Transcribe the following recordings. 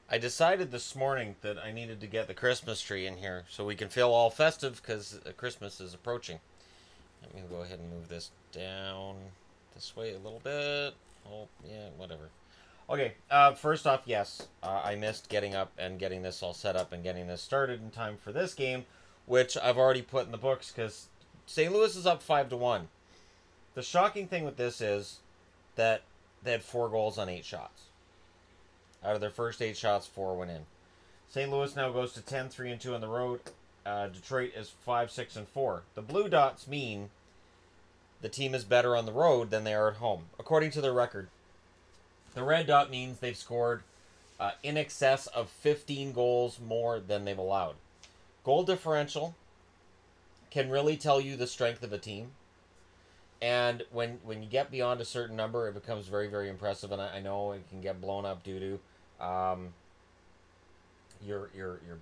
I decided this morning that I needed to get the Christmas tree in here so we can feel all festive because Christmas is approaching. Let me go ahead and move this down this way a little bit. Oh, yeah, whatever. Okay, first off, yes, I missed getting up and getting this all set up and getting this started in time for this game, which I've already put in the books because St. Louis is up 5-1. The shocking thing with this is that they had 4 goals on 8 shots. Out of their first 8 shots, 4 went in. St. Louis now goes to 10-3-2 on the road. Detroit is 5-6-4. The blue dots mean the team is better on the road than they are at home, according to their record. The red dot means they've scored in excess of 15 goals more than they've allowed. Goal differential can really tell you the strength of a team. And when you get beyond a certain number, it becomes very, very impressive. And I know it can get blown up due to your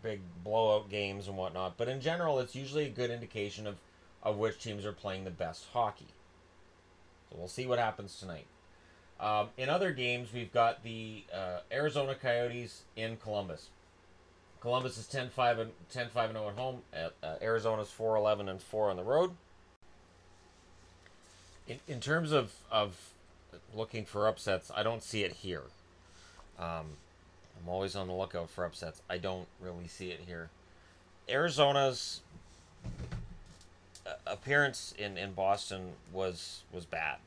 big blowout games and whatnot. But in general, it's usually a good indication of which teams are playing the best hockey. So we'll see what happens tonight. In other games, we've got the Arizona Coyotes in Columbus. Columbus is 10-5-0 at home. Arizona's 4-11-4 on the road. In terms of looking for upsets, I don't see it here. I'm always on the lookout for upsets. I don't really see it here. Arizona's appearance in Boston was bad.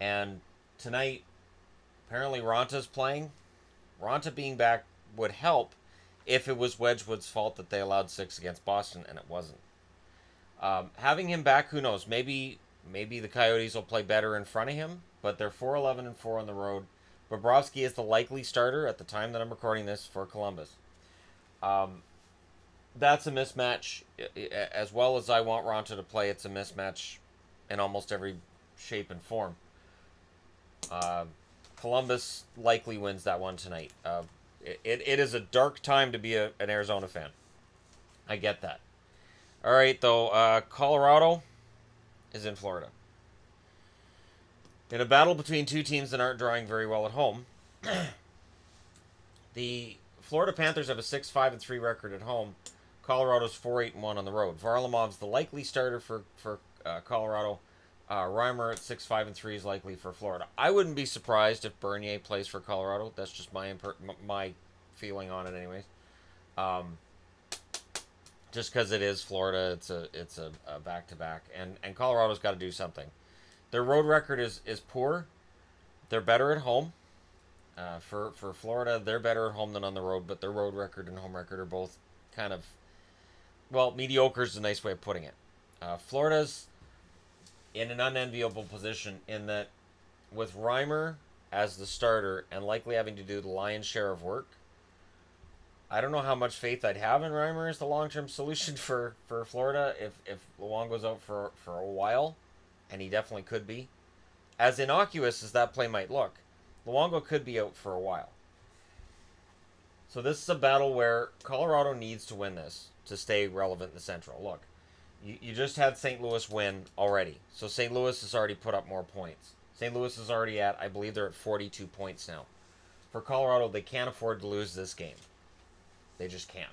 And tonight, apparently Ronta's playing. Ronta being back would help if it was Wedgwood's fault that they allowed 6 against Boston, and it wasn't. Having him back, who knows? Maybe the Coyotes will play better in front of him, but they're 4-11-4 on the road. Bobrovsky is the likely starter at the time that I'm recording this for Columbus. That's a mismatch. As well as I want Ronta to play, it's a mismatch in almost every shape and form. Columbus likely wins that one tonight. It is a dark time to be an Arizona fan. I get that. All right, though. Colorado is in Florida. In a battle between two teams that aren't drawing very well at home, the Florida Panthers have a 6-5-3 record at home. Colorado's 4-8-1 on the road. Varlamov's the likely starter for Colorado. Reimer at 6-5-3 is likely for Florida. I wouldn't be surprised if Bernier plays for Colorado. That's just my feeling on it, anyways. Just because it is Florida, it's a back-to-back, and Colorado's got to do something. Their road record is poor. They're better at home. For Florida, they're better at home than on the road, but their road record and home record are both kind of, well, mediocre is a nice way of putting it. Florida's in an unenviable position in that with Reimer as the starter and likely having to do the lion's share of work, I don't know how much faith I'd have in Reimer as the long-term solution for Florida if Luongo's out for a while, and he definitely could be. As innocuous as that play might look, Luongo could be out for a while. So this is a battle where Colorado needs to win this to stay relevant in the Central. Look, you just had St. Louis win already. So St. Louis has already put up more points. St. Louis is already at, I believe they're at 42 points now. For Colorado, they can't afford to lose this game. They just can't.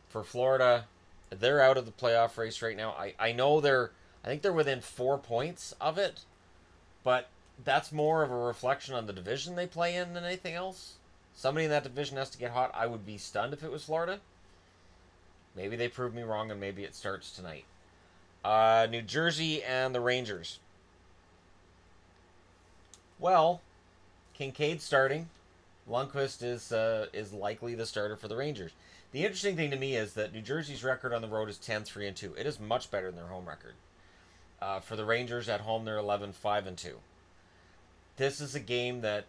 For Florida, they're out of the playoff race right now. I know I think they're within 4 points of it, but that's more of a reflection on the division they play in than anything else. Somebody in that division has to get hot. I would be stunned if it was Florida. Maybe they prove me wrong, and maybe it starts tonight. New Jersey and the Rangers. Well, Kincaid's starting. Lundqvist is likely the starter for the Rangers. The interesting thing to me is that New Jersey's record on the road is 10-3-2. It is much better than their home record. For the Rangers at home, they're 11-5-2. This is a game that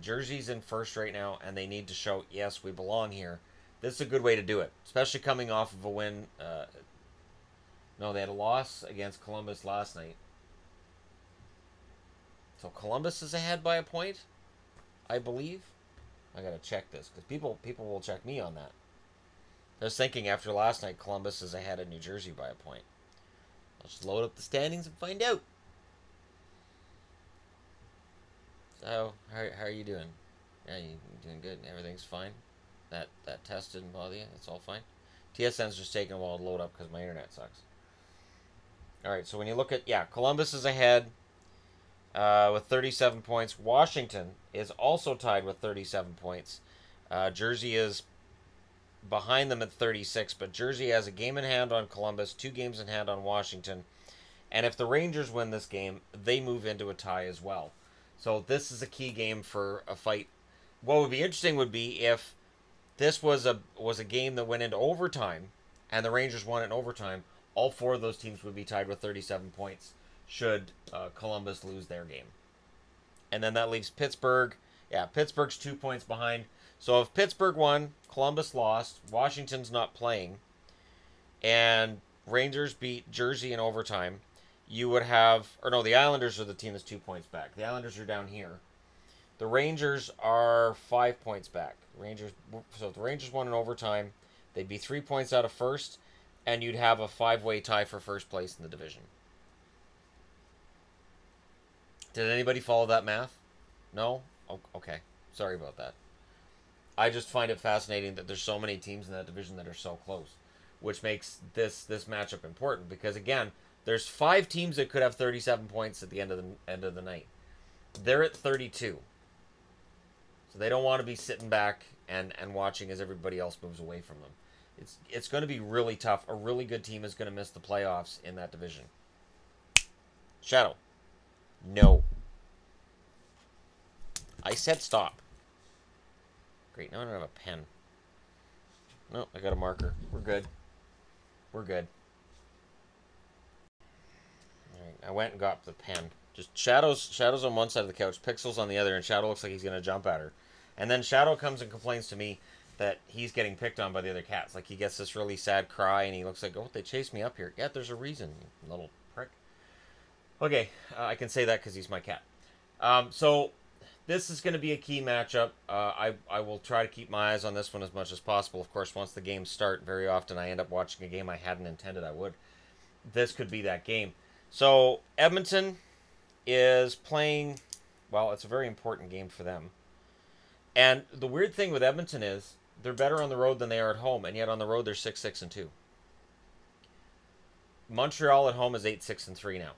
Jersey's in first right now, and they need to show, yes, we belong here. This is a good way to do it, especially coming off of a win. No, they had a loss against Columbus last night. So Columbus is ahead by a point, I believe. I gotta check this because people will check me on that. I was thinking after last night, Columbus is ahead of New Jersey by a point. Let's load up the standings and find out. So, how are you doing? Yeah, you're doing good. Everything's fine. That test didn't bother you. It's all fine. TSN's just taking a while to load up because my internet sucks. All right, so when you look at, yeah, Columbus is ahead with 37 points. Washington is also tied with 37 points. Jersey is behind them at 36, but Jersey has a game in hand on Columbus, 2 games in hand on Washington. And if the Rangers win this game, they move into a tie as well. So this is a key game for a fight. What would be interesting would be if this was a game that went into overtime and the Rangers won it in overtime. All 4 of those teams would be tied with 37 points should Columbus lose their game. And then that leaves Pittsburgh. Yeah, Pittsburgh's 2 points behind. So if Pittsburgh won, Columbus lost, Washington's not playing, and Rangers beat Jersey in overtime, you would have, or no, the Islanders are the team that's 2 points back. The Islanders are down here. The Rangers are 5 points back. So if the Rangers won in overtime, they'd be 3 points out of first, and you'd have a 5-way tie for first place in the division. Did anybody follow that math? No? Oh, okay. Sorry about that. I just find it fascinating that there's so many teams in that division that are so close, which makes this matchup important because, again, there's 5 teams that could have 37 points at the end of the night. They're at 32. So they don't want to be sitting back and watching as everybody else moves away from them. It's going to be really tough. A really good team is going to miss the playoffs in that division. Shadow. No. I said stop. Great, now I don't have a pen. No, I got a marker. We're good. We're good. Alright, I went and got the pen. Just Shadow's on one side of the couch, Pixel's on the other, and Shadow looks like he's going to jump at her. And then Shadow comes and complains to me that he's getting picked on by the other cats. Like, he gets this really sad cry, and he looks like, oh, they chased me up here. Yeah, there's a reason, little prick. Okay, I can say that because he's my cat. So, this is going to be a key matchup. I will try to keep my eyes on this one as much as possible. Of course, once the games start, very often I end up watching a game I hadn't intended I would. This could be that game. So, Edmonton is playing, well, it's a very important game for them. And the weird thing with Edmonton is they're better on the road than they are at home, and yet on the road they're 6-6-2. Montreal at home is 8-6-3 now.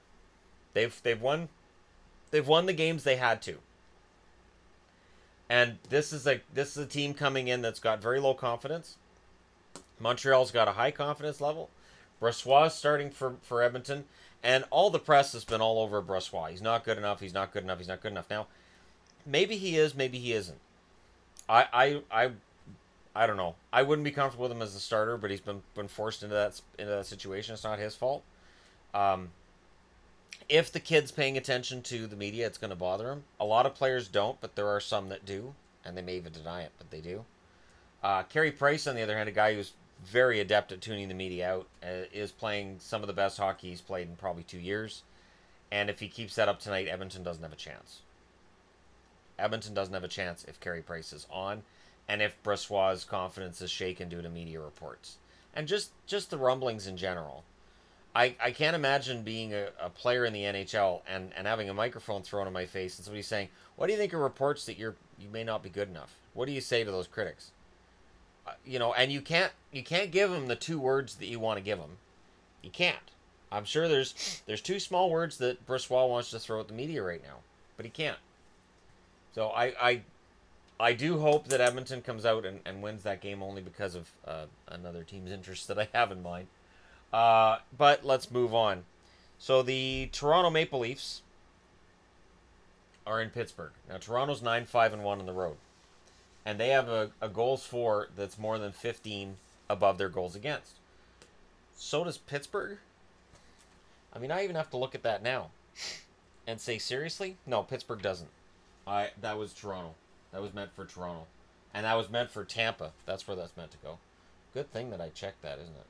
They've won the games they had to. And this is a team coming in that's got very low confidence. Montreal's got a high confidence level. Brossois starting for Edmonton, and all the press has been all over Brossois. He's not good enough. He's not good enough. He's not good enough. Now, maybe he is. Maybe he isn't. I don't know. I wouldn't be comfortable with him as a starter, but he's been forced into that situation. It's not his fault. If the kid's paying attention to the media, it's going to bother him. A lot of players don't, but there are some that do, and they may even deny it, but they do. Carey Price, on the other hand, a guy who's very adept at tuning the media out, is playing some of the best hockey he's played in probably 2 years. And if he keeps that up tonight, Edmonton doesn't have a chance. Edmonton doesn't have a chance if Carey Price is on, and if Brossois' confidence is shaken due to media reports. And just the rumblings in general. I can't imagine being a player in the NHL and having a microphone thrown in my face and somebody saying, what do you think of reports that you may not be good enough? What do you say to those critics? And you can't give them the 2 words that you want to give them. You can't. I'm sure there's 2 small words that Brossois wants to throw at the media right now, but he can't. So I do hope that Edmonton comes out and wins that game only because of another team's interest that I have in mind. But let's move on. So the Toronto Maple Leafs are in Pittsburgh. Now, Toronto's 9-5-1 on the road. And they have a goals for that's more than 15 above their goals against. So does Pittsburgh. I mean, I even have to look at that now and say, seriously? No, Pittsburgh doesn't. That was Toronto. That was meant for Toronto. And that was meant for Tampa. That's where that's meant to go. Good thing that I checked that, isn't it?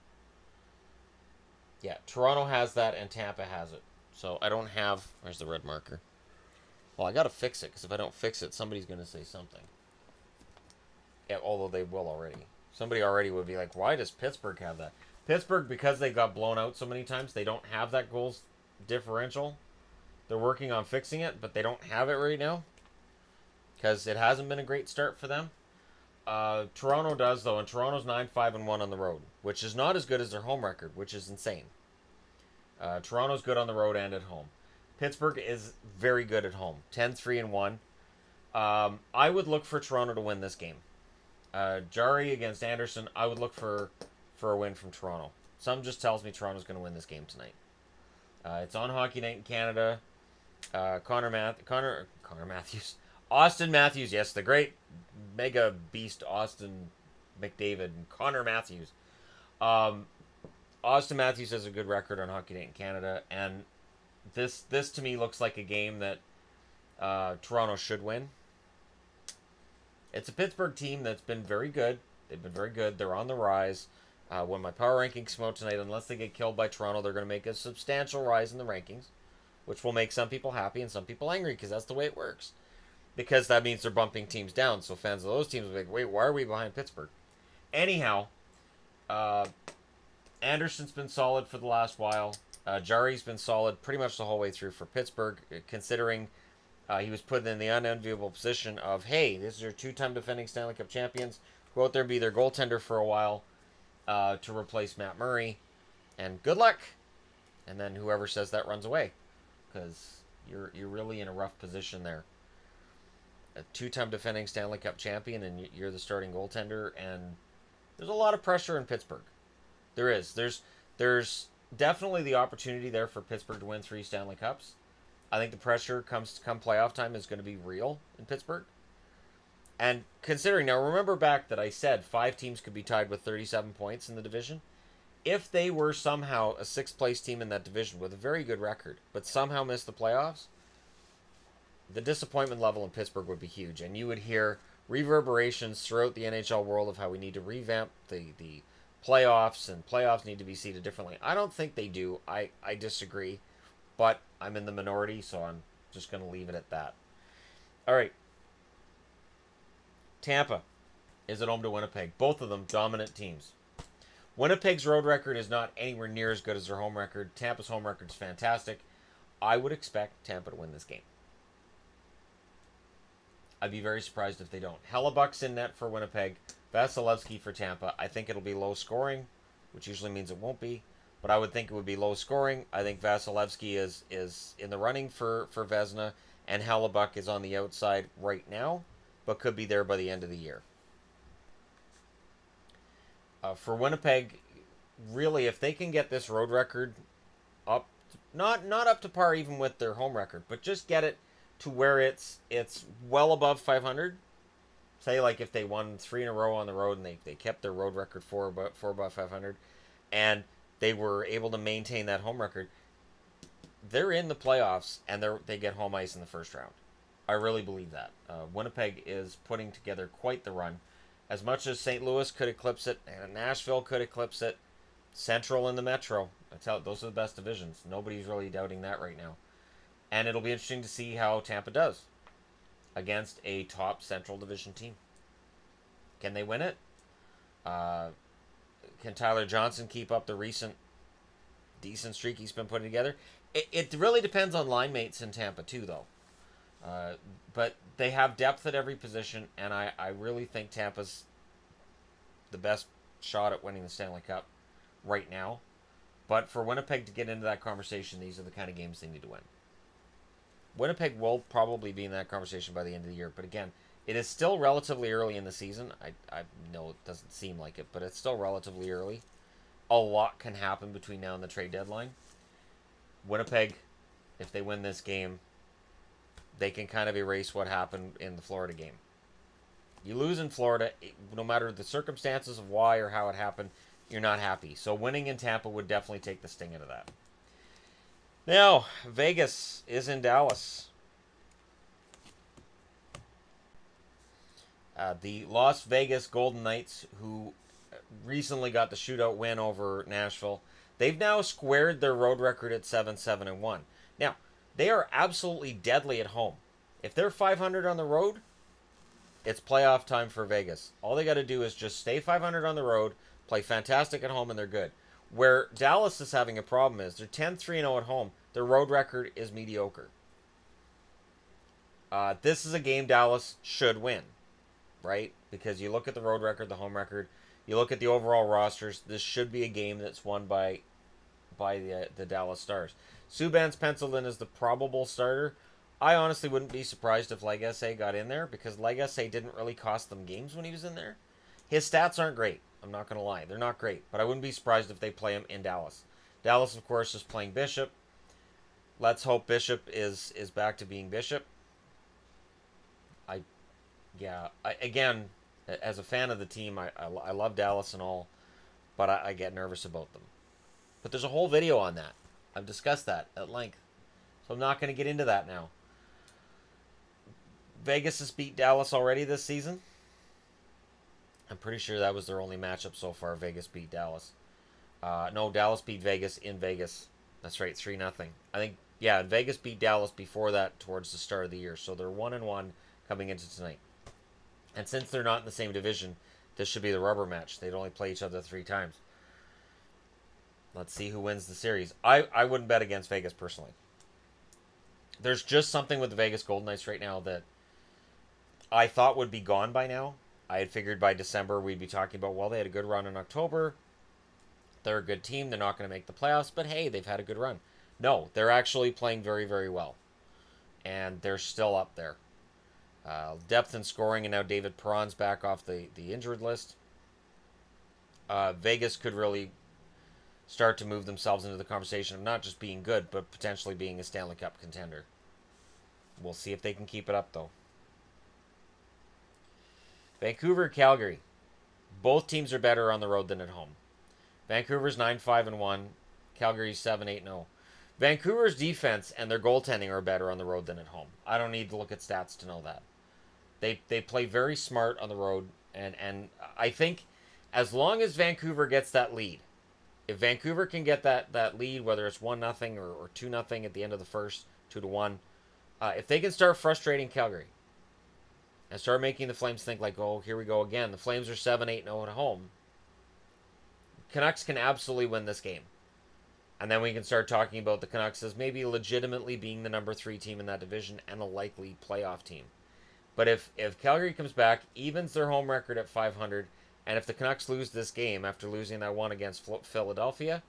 Yeah, Toronto has that and Tampa has it. So I don't have... Where's the red marker? Well, I got to fix it, because if I don't fix it, somebody's going to say something. Yeah, although they will already. Somebody already would be like, why does Pittsburgh have that? Pittsburgh, because they got blown out so many times, they don't have that goals differential. They're working on fixing it, but they don't have it right now. because it hasn't been a great start for them. Toronto does, though, and Toronto's 9-5-1 on the road, which is not as good as their home record, which is insane. Toronto's good on the road and at home. Pittsburgh is very good at home, 10-3-1. I would look for Toronto to win this game. Jari against Anderson, I would look for a win from Toronto. Some just tells me Toronto's going to win this game tonight. It's on Hockey Night in Canada. Connor Matthews. Austin Matthews, yes, the great mega beast Austin McDavid and Connor Matthews. Austin Matthews has a good record on Hockey Night in Canada, and this to me looks like a game that Toronto should win. It's a Pittsburgh team that's been very good. They've been very good. They're on the rise. When my power rankings come out tonight, unless they get killed by Toronto, they're going to make a substantial rise in the rankings, which will make some people happy and some people angry, because that's the way it works. Because that means they're bumping teams down. So fans of those teams will be like, wait, why are we behind Pittsburgh? Anyhow, Anderson's been solid for the last while. Jari's been solid pretty much the whole way through for Pittsburgh, considering he was put in the unenviable position of, hey, this is your two-time defending Stanley Cup champions. Go out there and be their goaltender for a while to replace Matt Murray. And good luck. And then whoever says that runs away, because you're really in a rough position there. A two-time defending Stanley Cup champion, and you're the starting goaltender, and there's a lot of pressure in Pittsburgh. There is. There's definitely the opportunity there for Pittsburgh to win 3 Stanley Cups. I think the pressure come playoff time is going to be real in Pittsburgh. And considering, now remember back that I said 5 teams could be tied with 37 points in the division. If they were somehow a 6th place team in that division with a very good record, but somehow missed the playoffs, the disappointment level in Pittsburgh would be huge. And you would hear reverberations throughout the NHL world of how we need to revamp the playoffs, and playoffs need to be seeded differently. I don't think they do. I disagree. But I'm in the minority, so I'm just going to leave it at that. All right. Tampa is at home to Winnipeg. Both of them dominant teams. Winnipeg's road record is not anywhere near as good as their home record. Tampa's home record is fantastic. I would expect Tampa to win this game. I'd be very surprised if they don't. Hellebuck's in net for Winnipeg. Vasilevsky for Tampa. I think it'll be low scoring, which usually means it won't be. But I would think it would be low scoring. I think Vasilevsky is in the running for Vezina, and Hellebuck is on the outside right now, but could be there by the end of the year. For Winnipeg, really, if they can get this road record up, not up to par even with their home record, but just get it to where it's well above 500. Say, like, if they won 3 in a row on the road and they kept their road record for above 500, and they were able to maintain that home record, they're in the playoffs, and they get home ice in the first round. I really believe that. Winnipeg is putting together quite the run. As much as St. Louis could eclipse it, and Nashville could eclipse it, Central and the Metro, those are the best divisions. Nobody's really doubting that right now. And it'll be interesting to see how Tampa does against a top Central Division team. Can they win it? Can Tyler Johnson keep up the recent decent streak he's been putting together? It really depends on line mates in Tampa too, though. But they have depth at every position, and I really think Tampa's the best shot at winning the Stanley Cup right now. But for Winnipeg to get into that conversation, these are the kind of games they need to win. Winnipeg will probably be in that conversation by the end of the year, but again, it is still relatively early in the season. I know it doesn't seem like it, but it's still relatively early. A lot can happen between now and the trade deadline. Winnipeg, if they win this game, they can kind of erase what happened in the Florida game. You lose in Florida, no matter the circumstances of why or how it happened, you're not happy. So winning in Tampa would definitely take the sting out of that. Now, Vegas is in Dallas. The Las Vegas Golden Knights, who recently got the shootout win over Nashville, they've now squared their road record at 7-7-1. Now, they are absolutely deadly at home. If they're 500 on the road, it's playoff time for Vegas. All they got to do is just stay 500 on the road, play fantastic at home, and they're good. Where Dallas is having a problem is they're 10-3-0 at home. Their road record is mediocre. This is a game Dallas should win, right? Because you look at the road record, the home record, you look at the overall rosters. This should be a game that's won by the Dallas Stars. Subban's penciled in as the probable starter. I honestly wouldn't be surprised if Legace got in there, because Legace didn't really cost them games when he was in there. His stats aren't great. I'm not going to lie. They're not great. But I wouldn't be surprised if they play him in Dallas. Dallas, of course, is playing Bishop. Let's hope Bishop is back to being Bishop. Again, as a fan of the team, I love Dallas and all, but I get nervous about them. But there's a whole video on that. I've discussed that at length. So I'm not going to get into that now. Vegas has beat Dallas already this season. I'm pretty sure that was their only matchup so far. Vegas beat Dallas. No, Dallas beat Vegas in Vegas. That's right, 3-0. I think, yeah, Vegas beat Dallas before that towards the start of the year. So they're 1-1 coming into tonight. And since they're not in the same division, this should be the rubber match. They'd only play each other 3 times. Let's see who wins the series. I wouldn't bet against Vegas personally. There's just something with the Vegas Golden Knights right now that I thought would be gone by now. I had figured by December we'd be talking about, well, they had a good run in October. They're a good team. They're not going to make the playoffs, but hey, they've had a good run. No, they're actually playing very, very well. And they're still up there. Depth and scoring, and now David Perron's back off the injured list. Vegas could really start to move themselves into the conversation of not just being good, but potentially being a Stanley Cup contender. We'll see if they can keep it up, though. Vancouver, Calgary. Both teams are better on the road than at home. Vancouver's 9-5-1. Calgary's 7-8-0. Vancouver's defense and their goaltending are better on the road than at home. I don't need to look at stats to know that. They play very smart on the road, and I think as long as Vancouver gets that lead, if Vancouver can get that lead, whether it's 1-0 or 2-0 at the end of the first, 2-1, if they can start frustrating Calgary and start making the Flames think like, oh, here we go again. The Flames are 7-8-0 at home. Canucks can absolutely win this game. And then we can start talking about the Canucks as maybe legitimately being the number 3 team in that division and a likely playoff team. But if Calgary comes back, evens their home record at 500, and if the Canucks lose this game after losing that one against Philadelphia,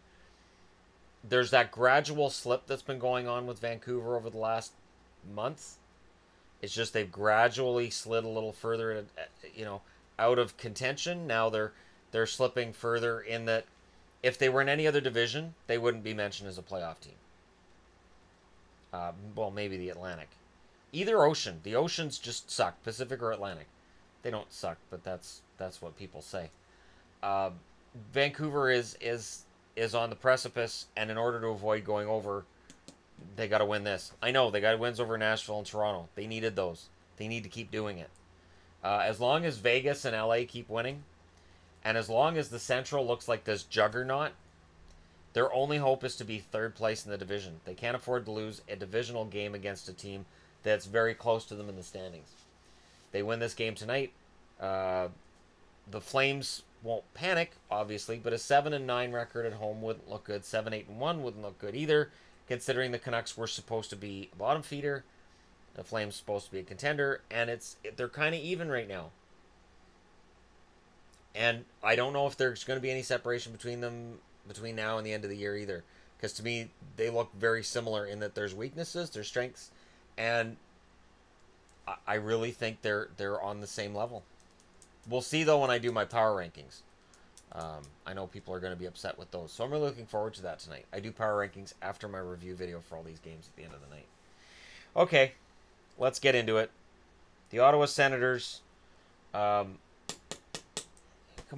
there's that gradual slip that's been going on with Vancouver over the last month. It's just they've gradually slid a little further, out of contention. Now they're slipping further in that if they were in any other division, they wouldn't be mentioned as a playoff team. Well, maybe the Atlantic. Either ocean. The oceans just suck, Pacific or Atlantic. They don't suck, but that's what people say. Vancouver is on the precipice, and in order to avoid going over, they got to win this. I know, they got wins over Nashville and Toronto. They needed those. They need to keep doing it. As long as Vegas and LA keep winning, and as long as the Central looks like this juggernaut, their only hope is to be 3rd place in the division. They can't afford to lose a divisional game against a team that's very close to them in the standings. They win this game tonight. The Flames won't panic, obviously, but a 7-9 record at home wouldn't look good. 7-8-1 wouldn't look good either, considering the Canucks were supposed to be a bottom feeder, the Flames supposed to be a contender, and they're kind of even right now. And I don't know if there's going to be any separation between them between now and the end of the year either, because to me they look very similar in that there's weaknesses, there's strengths, and I really think they're on the same level. We'll see, though, when I do my power rankings. I know people are going to be upset with those, so I'm really looking forward to that tonight. I do power rankings after my review video for all these games at the end of the night. Okay, let's get into it. The Ottawa Senators. Come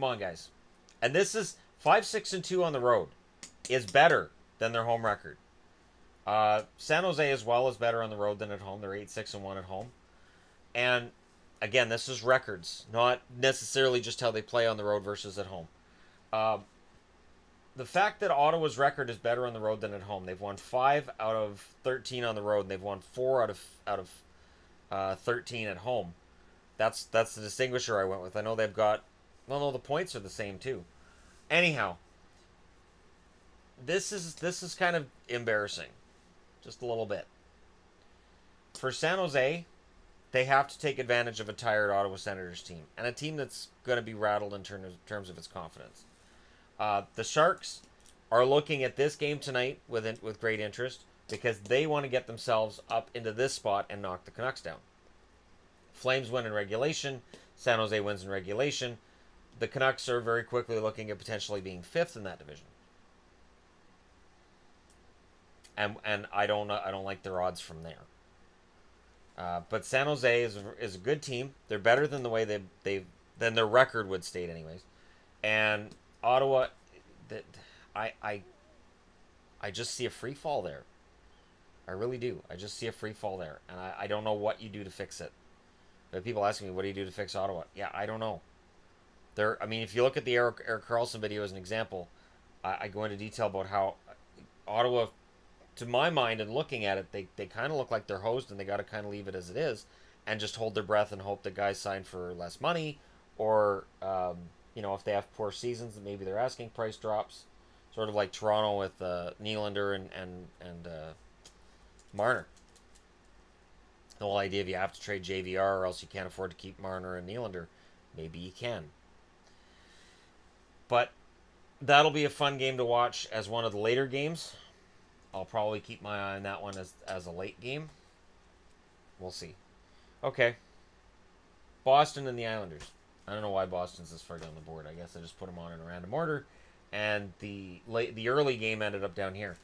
on, guys. And this is 5-6-2 on the road. Is better than their home record. San Jose as well is better on the road than at home. They're 8-6-1 at home. And again, this is records, not necessarily just how they play on the road versus at home. The fact that Ottawa's record is better on the road than at home. They've won 5 out of 13 on the road, and they've won 4 out of 13 at home. That's the distinguisher I went with. I know they've got, well, no, the points are the same too. Anyhow, this is kind of embarrassing, just a little bit. For San Jose, they have to take advantage of a tired Ottawa Senators team, and a team that's going to be rattled in terms of its confidence. The Sharks are looking at this game tonight with great interest because they want to get themselves up into this spot and knock the Canucks down. Flames win in regulation. San Jose wins in regulation. The Canucks are very quickly looking at potentially being 5th in that division. And I don't like their odds from there. But San Jose is a good team. They're better than the way than their record would state, anyways. And Ottawa, I just see a free fall there. I really do. I just see a free fall there, and I don't know what you do to fix it. But people asking me, what do you do to fix Ottawa? Yeah, I don't know. I mean, if you look at the Erik Karlsson video as an example, I go into detail about how Ottawa, to my mind, and looking at it, they kind of look like they're hosed, and they got to kind of leave it as it is, and just hold their breath and hope that guys sign for less money, or if they have poor seasons, maybe their asking price drops, sort of like Toronto with Nylander and Marner. The whole idea of you have to trade JVR or else you can't afford to keep Marner and Nylander. Maybe you can. But that'll be a fun game to watch as one of the later games. I'll probably keep my eye on that one as a late game. We'll see. Okay. Boston and the Islanders. I don't know why Boston's this far down the board. I guess I just put them on in a random order. And the early game ended up down here.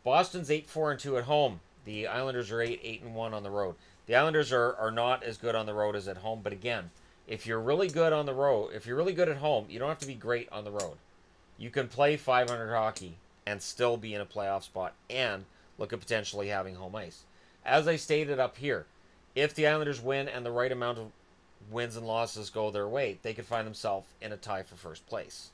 Boston's 8-4-2 at home. The Islanders are 8-1 on the road. The Islanders are not as good on the road as at home. But again, if you're really good on the road, if you're really good at home, you don't have to be great on the road. You can play 500 hockey and still be in a playoff spot and look at potentially having home ice. As I stated up here, if the Islanders win and the right amount of wins and losses go their way, they could find themselves in a tie for first place.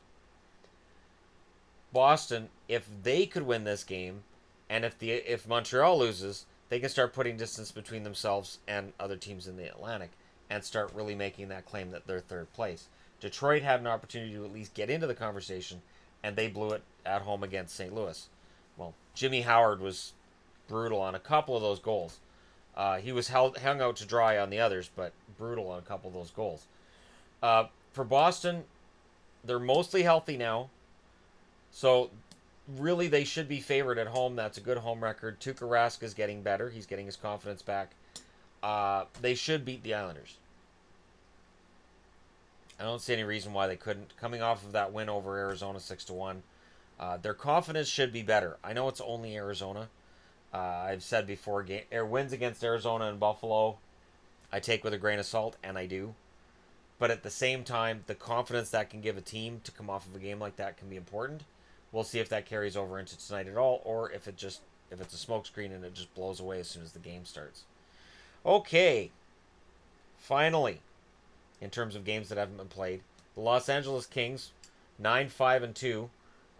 Boston, if they could win this game, and if Montreal loses, they can start putting distance between themselves and other teams in the Atlantic and start really making that claim that they're third place. Detroit had an opportunity to at least get into the conversation, and they blew it at home against St. Louis. Well, Jimmy Howard was brutal on a couple of those goals. He was hung out to dry on the others, but brutal on a couple of those goals. For Boston, they're mostly healthy now. So, really, they should be favored at home. That's a good home record. Tuukka Rask is getting better. He's getting his confidence back. They should beat the Islanders. I don't see any reason why they couldn't. Coming off of that win over Arizona 6-1, their confidence should be better. I know it's only Arizona. I've said before, wins against Arizona and Buffalo, I take with a grain of salt, and I do. But at the same time, the confidence that can give a team to come off of a game like that can be important. We'll see if that carries over into tonight at all, or if it's a smokescreen and it just blows away as soon as the game starts. Okay. Finally, in terms of games that haven't been played, the Los Angeles Kings, 9-5-2,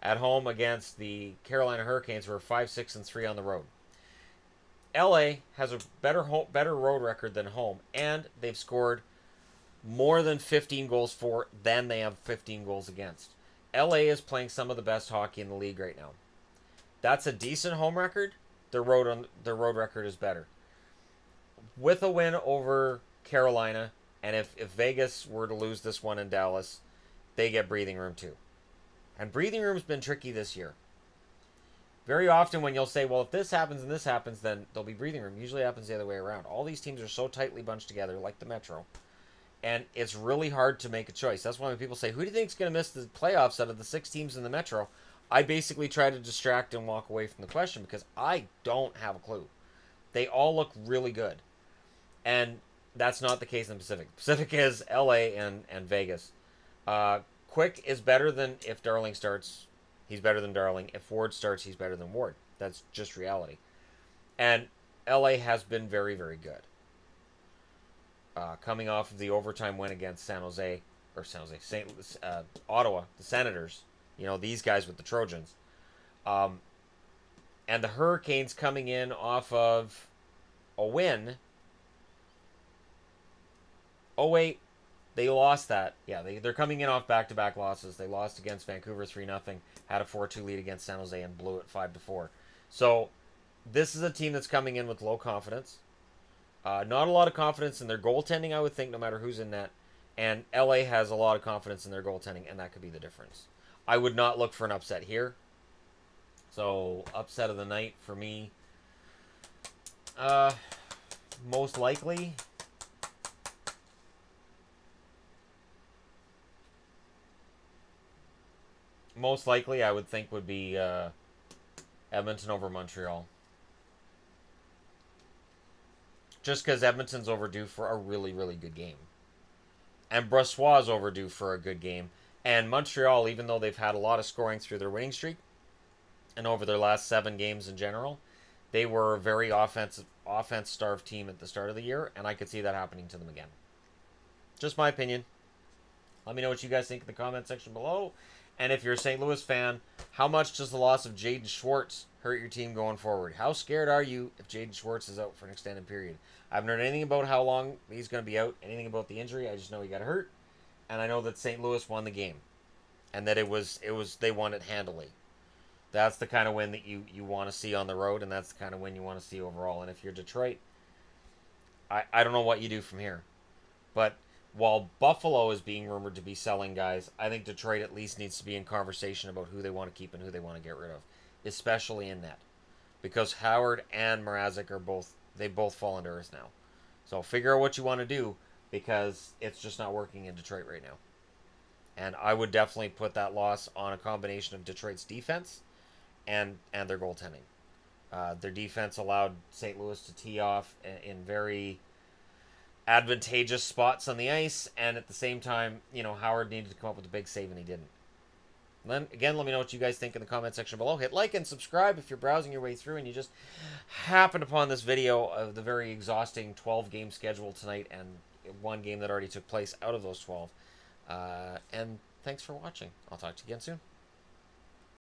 at home against the Carolina Hurricanes, who are 5-6-3 on the road. LA has a better road record than home, and they've scored more than 15 goals for than they have 15 goals against. LA is playing some of the best hockey in the league right now. That's a decent home record. Their road record is better. With a win over Carolina, and if Vegas were to lose this one in Dallas, they get breathing room too. And breathing room's been tricky this year. Very often when you'll say, well, if this happens and this happens, then there'll be breathing room. Usually happens the other way around. All these teams are so tightly bunched together, like the Metro. And it's really hard to make a choice. That's why when people say, who do you think is going to miss the playoffs out of the 6 teams in the Metro? I basically try to distract and walk away from the question because I don't have a clue. They all look really good. And that's not the case in the Pacific. Pacific is LA and Vegas. Quick is better than if Darling starts. He's better than Darling. If Ward starts, he's better than Ward. That's just reality. And LA has been very, very good. Coming off of the overtime win against Ottawa, the Senators. You know, these guys with the Trojans. And the Hurricanes coming in off of a win. Oh, wait. They lost that. Yeah, they're coming in off back-to-back losses. They lost against Vancouver 3-0, had a 4-2 lead against San Jose, and blew it 5-4. So, this is a team that's coming in with low confidence. Not a lot of confidence in their goaltending, I would think, no matter who's in net. And LA has a lot of confidence in their goaltending, and that could be the difference. I would not look for an upset here. So, upset of the night for me. Most likely. Most likely, I would think, would be Edmonton over Montreal. Just because Edmonton's overdue for a really, really good game. And Brossois is overdue for a good game. And Montreal, even though they've had a lot of scoring through their winning streak, and over their last 7 games in general, they were a very offense-starved team at the start of the year, and I could see that happening to them again. Just my opinion. Let me know what you guys think in the comment section below. And if you're a St. Louis fan, how much does the loss of Jaden Schwartz hurt your team going forward? How scared are you if Jaden Schwartz is out for an extended period? I haven't heard anything about how long he's going to be out, anything about the injury. I just know he got hurt, and I know that St. Louis won the game, and that they won it handily. That's the kind of win that you want to see on the road, and that's the kind of win you want to see overall. And if you're Detroit, I don't know what you do from here. But while Buffalo is being rumored to be selling guys, I think Detroit at least needs to be in conversation about who they want to keep and who they want to get rid of, especially in net. Because Howard and Mrazek they both fall into earth now. So figure out what you want to do, because it's just not working in Detroit right now. And I would definitely put that loss on a combination of Detroit's defense and their goaltending. Their defense allowed St. Louis to tee off in very advantageous spots on the ice, and at the same time, Howard needed to come up with a big save, and he didn't. Then, again, let me know what you guys think in the comment section below. Hit like and subscribe if you're browsing your way through and you just happened upon this video of the very exhausting 12-game schedule tonight and one game that already took place out of those 12. And thanks for watching. I'll talk to you again soon.